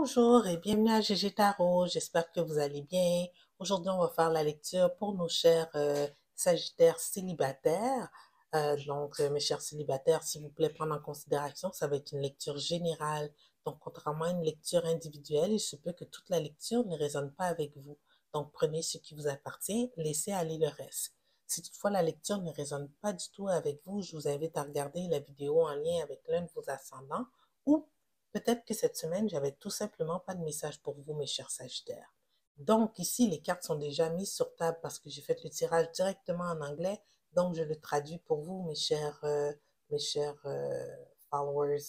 Bonjour et bienvenue à GG Tarot. J'espère que vous allez bien. Aujourd'hui, on va faire la lecture pour nos chers Sagittaires célibataires. Mes chers célibataires, s'il vous plaît, prendre en considération, ça va être une lecture générale. Donc, contrairement à une lecture individuelle, il se peut que toute la lecture ne résonne pas avec vous. Donc, prenez ce qui vous appartient, laissez aller le reste. Si toutefois la lecture ne résonne pas du tout avec vous, je vous invite à regarder la vidéo en lien avec l'un de vos ascendants ou peut-être que cette semaine, j'avais tout simplement pas de message pour vous, mes chers Sagittaires. Donc ici, les cartes sont déjà mises sur table parce que j'ai fait le tirage directement en anglais. Donc je le traduis pour vous, mes chers followers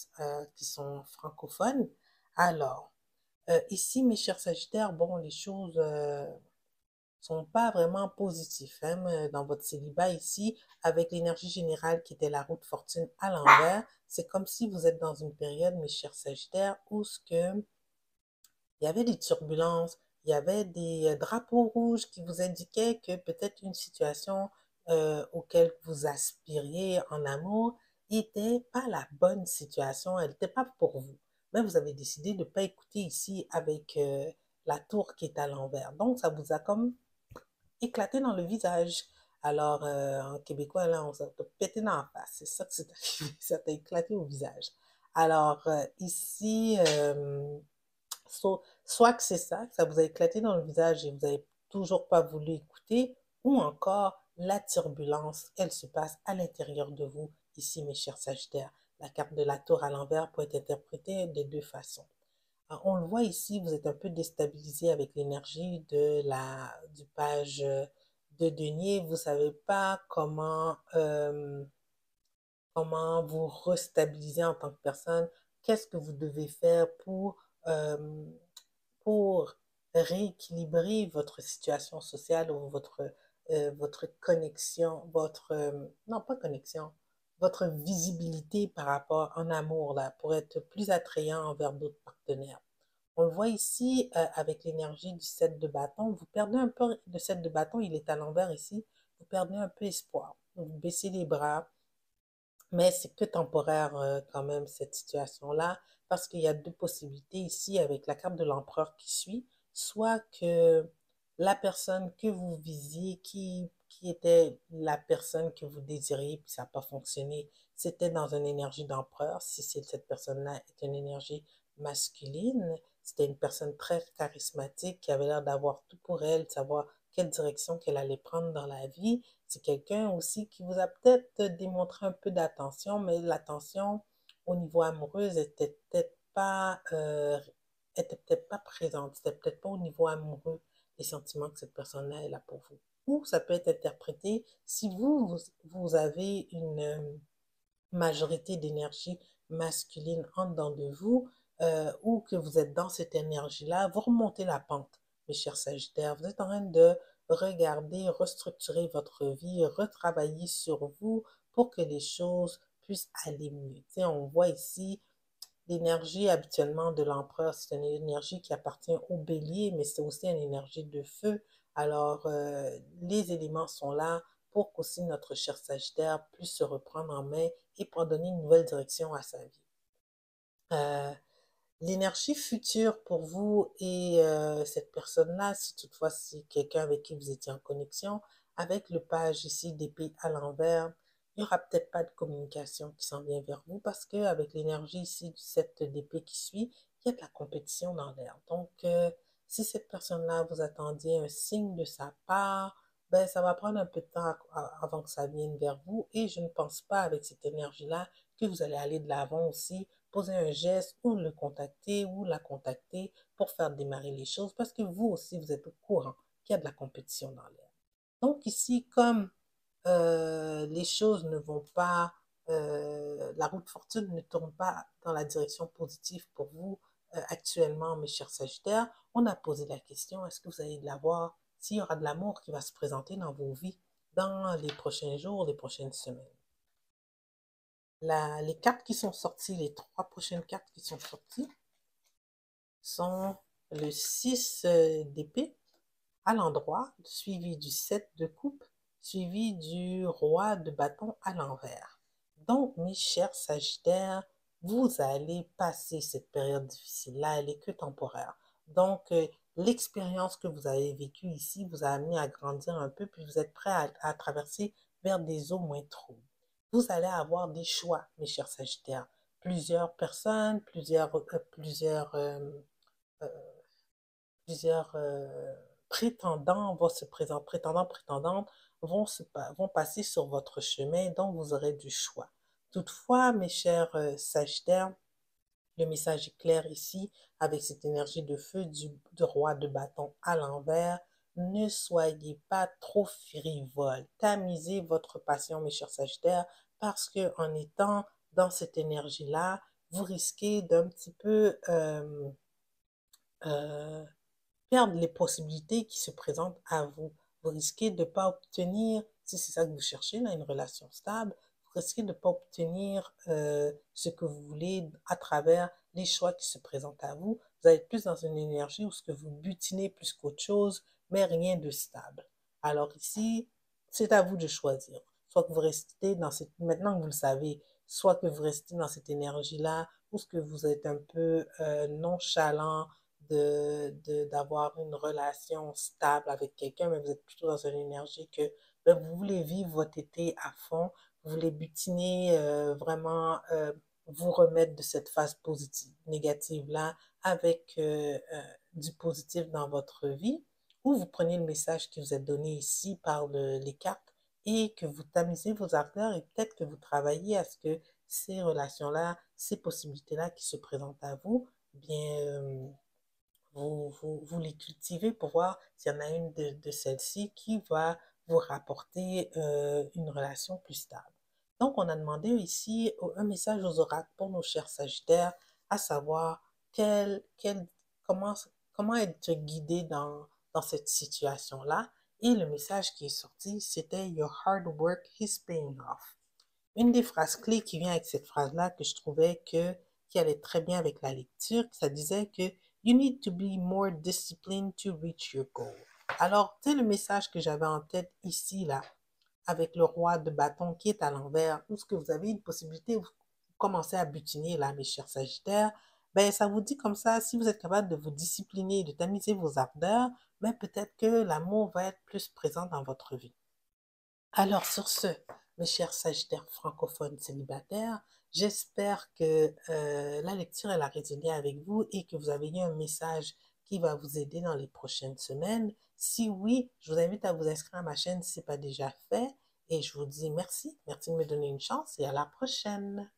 qui sont francophones. Alors, ici, mes chers Sagittaires, bon, les choses sont pas vraiment positifs hein, dans votre célibat ici, avec l'énergie générale qui était la roue de fortune à l'envers. C'est comme si vous êtes dans une période, mes chers Sagittaires, où il y avait des turbulences, il y avait des drapeaux rouges qui vous indiquaient que peut-être une situation auquel vous aspiriez en amour n'était pas la bonne situation, elle n'était pas pour vous. Mais vous avez décidé de ne pas écouter ici avec la tour qui est à l'envers. Donc, ça vous a comme éclaté dans le visage. Alors, en québécois, là, on s'est pété dans la face. C'est ça que c'est arrivé. Ça t'a éclaté au visage. Alors, ici, soit que c'est ça, que ça vous a éclaté dans le visage et vous n'avez toujours pas voulu écouter, ou encore la turbulence, elle se passe à l'intérieur de vous. Ici, mes chers Sagittaires, la carte de la tour à l'envers peut être interprétée de deux façons. Alors, on le voit ici, vous êtes un peu déstabilisé avec l'énergie du page de denier. Vous ne savez pas comment vous restabiliser en tant que personne. Qu'est-ce que vous devez faire euh, pour rééquilibrer votre situation sociale ou votre connexion, non pas connexion, votre visibilité par rapport en amour, là, pour être plus attrayant envers d'autres partenaires. On le voit ici avec l'énergie du 7 de bâton. Vous perdez un peu, le 7 de bâton, il est à l'envers ici. Vous perdez un peu espoir. Vous baissez les bras, mais c'est que temporaire quand même cette situation-là, parce qu'il y a deux possibilités ici avec la carte de l'empereur qui suit, soit que la personne que vous visiez, qui était la personne que vous désiriez, puis ça n'a pas fonctionné, c'était dans une énergie d'empereur, si cette personne-là est une énergie masculine, c'était une personne très charismatique qui avait l'air d'avoir tout pour elle, de savoir quelle direction qu'elle allait prendre dans la vie. C'est quelqu'un aussi qui vous a peut-être démontré un peu d'attention, mais l'attention au niveau amoureux était peut-être pas présente. C'était peut-être pas au niveau amoureux les sentiments que cette personne-là elle a pour vous. Ou ça peut être interprété si vous avez une majorité d'énergie masculine en dedans de vous, ou que vous êtes dans cette énergie-là, vous remontez la pente, mes chers Sagittaires. Vous êtes en train de regarder, restructurer votre vie, retravailler sur vous pour que les choses puissent aller mieux. Tu sais, on voit ici l'énergie habituellement de l'empereur, c'est une énergie qui appartient au bélier, mais c'est aussi une énergie de feu. Alors, les éléments sont là pour qu'aussi notre cher Sagittaire puisse se reprendre en main et pour donner une nouvelle direction à sa vie. Euh, L'énergie future pour vous et cette personne-là, si toutefois c'est quelqu'un avec qui vous étiez en connexion, avec le page ici d'épée à l'envers, il n'y aura peut-être pas de communication qui s'en vient vers vous parce qu'avec l'énergie ici du 7 d'épée qui suit, il y a de la compétition dans l'air. Donc, si cette personne-là, vous attendiez un signe de sa part, ben, ça va prendre un peu de temps avant que ça vienne vers vous et je ne pense pas avec cette énergie-là que vous allez aller de l'avant aussi poser un geste ou le contacter ou la contacter pour faire démarrer les choses parce que vous aussi, vous êtes au courant qu'il y a de la compétition dans l'air. Donc ici, comme les choses ne vont pas, la roue de fortune ne tourne pas dans la direction positive pour vous actuellement, mes chers Sagittaires, on a posé la question, est-ce que vous allez de l'avoir, s'il y aura de l'amour qui va se présenter dans vos vies dans les prochains jours, les prochaines semaines. Les cartes qui sont sorties, les trois prochaines cartes qui sont sorties, sont le 6 d'épée à l'endroit, suivi du 7 de coupe, suivi du roi de bâton à l'envers. Donc, mes chers Sagittaires, vous allez passer cette période difficile-là, elle est que temporaire. Donc, l'expérience que vous avez vécue ici vous a amené à grandir un peu, puis vous êtes prêt à traverser vers des eaux moins troubles. Vous allez avoir des choix, mes chers Sagittaires. Plusieurs personnes, euh, plusieurs prétendants vont se présenter, prétendantes vont passer sur votre chemin, donc vous aurez du choix. Toutefois, mes chers Sagittaires, le message est clair ici, avec cette énergie de feu du roi de bâton à l'envers. Ne soyez pas trop frivole. Tamisez votre passion, mes chers Sagittaires, parce que en étant dans cette énergie-là, vous risquez d'un petit peu euh, perdre les possibilités qui se présentent à vous. Vous risquez de ne pas obtenir, si c'est ça que vous cherchez, là, une relation stable, vous risquez de ne pas obtenir ce que vous voulez à travers les choix qui se présentent à vous. Vous allez être plus dans une énergie où ce que vous butinez plus qu'autre chose, mais rien de stable. Alors ici, c'est à vous de choisir. Soit que vous restez dans cette, maintenant que vous le savez, soit que vous restez dans cette énergie-là, ou ce que vous êtes un peu nonchalant, d'avoir une relation stable avec quelqu'un, mais vous êtes plutôt dans une énergie que ben, vous voulez vivre votre été à fond, vous voulez butiner, vraiment vous remettre de cette phase positive, négative-là, avec du positif dans votre vie, ou vous prenez le message qui vous est donné ici par les cartes et que vous tamisez vos ardeurs et peut-être que vous travaillez à ce que ces relations-là, ces possibilités-là qui se présentent à vous, bien, vous les cultivez pour voir s'il y en a une de celles-ci qui va vous rapporter une relation plus stable. Donc, on a demandé ici un message aux oracles pour nos chers Sagittaires, à savoir comment, comment être guidé dans cette situation-là. Et le message qui est sorti, c'était Your hard work is paying off. Une des phrases clés qui vient avec cette phrase-là que je trouvais qui allait très bien avec la lecture, ça disait que You need to be more disciplined to reach your goal. Alors, tu sais, le message que j'avais en tête ici, là, avec le roi de bâton qui est à l'envers, où ce que vous avez une possibilité, vous commencez à butiner, là, mes chers Sagittaires, ben, ça vous dit comme ça, si vous êtes capable de vous discipliner, de tamiser vos ardeurs, ben, peut-être que l'amour va être plus présent dans votre vie. Alors sur ce, mes chers Sagittaires francophones célibataires, j'espère que la lecture elle a résonné avec vous et que vous avez eu un message qui va vous aider dans les prochaines semaines. Si oui, je vous invite à vous inscrire à ma chaîne si ce n'est pas déjà fait et je vous dis merci, merci de me donner une chance et à la prochaine.